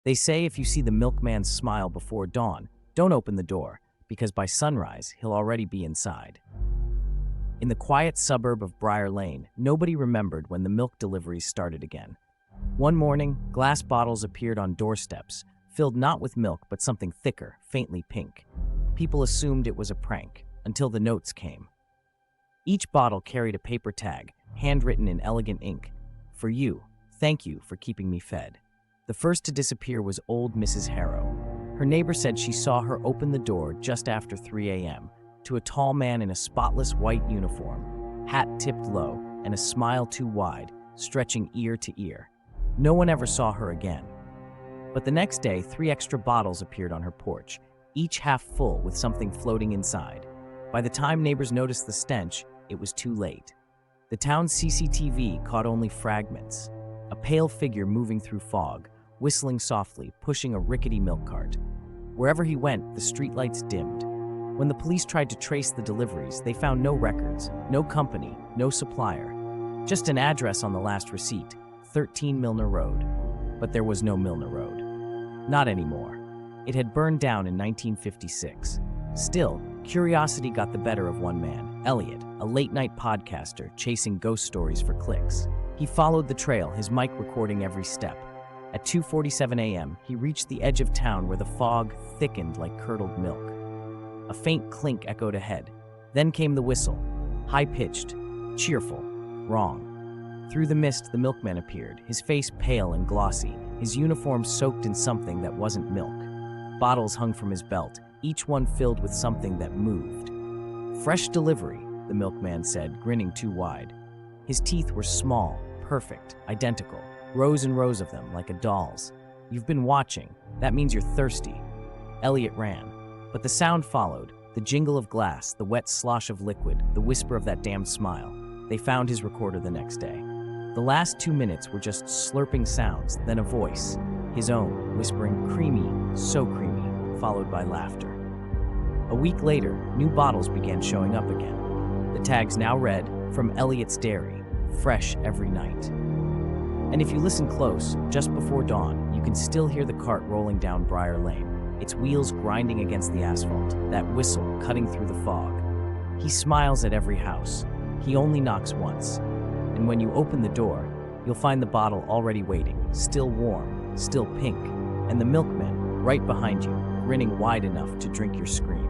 They say if you see the milkman smile before dawn, don't open the door, because by sunrise, he'll already be inside. In the quiet suburb of Briar Lane, nobody remembered when the milk deliveries started again. One morning, glass bottles appeared on doorsteps, filled not with milk but something thicker, faintly pink. People assumed it was a prank, until the notes came. Each bottle carried a paper tag, handwritten in elegant ink. For you, thank you for keeping me fed. The first to disappear was old Mrs. Harrow. Her neighbor said she saw her open the door just after 3 a.m. to a tall man in a spotless white uniform, hat tipped low, and a smile too wide, stretching ear to ear. No one ever saw her again. But the next day, 3 extra bottles appeared on her porch, each half full with something floating inside. By the time neighbors noticed the stench, it was too late. The town's CCTV caught only fragments. A pale figure moving through fog, whistling softly, pushing a rickety milk cart. Wherever he went, the streetlights dimmed. When the police tried to trace the deliveries, they found no records, no company, no supplier. Just an address on the last receipt, 13 Milner Road. But there was no Milner Road. Not anymore. It had burned down in 1956. Still, curiosity got the better of one man, Elliot, a late-night podcaster chasing ghost stories for clicks. He followed the trail, his mic recording every step. At 2:47 a.m., he reached the edge of town where the fog thickened like curdled milk. A faint clink echoed ahead. Then came the whistle, high-pitched, cheerful, wrong. Through the mist, the milkman appeared, his face pale and glossy, his uniform soaked in something that wasn't milk. Bottles hung from his belt, each one filled with something that moved. Fresh delivery, the milkman said, grinning too wide. His teeth were small, perfect, identical, rows and rows of them, like a doll's. You've been watching. That means you're thirsty. Elliot ran. But the sound followed, the jingle of glass, the wet slosh of liquid, the whisper of that damned smile. They found his recorder the next day. The last 2 minutes were just slurping sounds, then a voice, his own, whispering creamy, so creamy, followed by laughter. A week later, new bottles began showing up again. The tags now read, "From Elliot's Dairy, fresh every night." And if you listen close, just before dawn, you can still hear the cart rolling down Briar Lane, its wheels grinding against the asphalt, that whistle cutting through the fog. He smiles at every house. He only knocks once. And when you open the door, you'll find the bottle already waiting, still warm, still pink, and the milkman right behind you, grinning wide enough to drink your scream.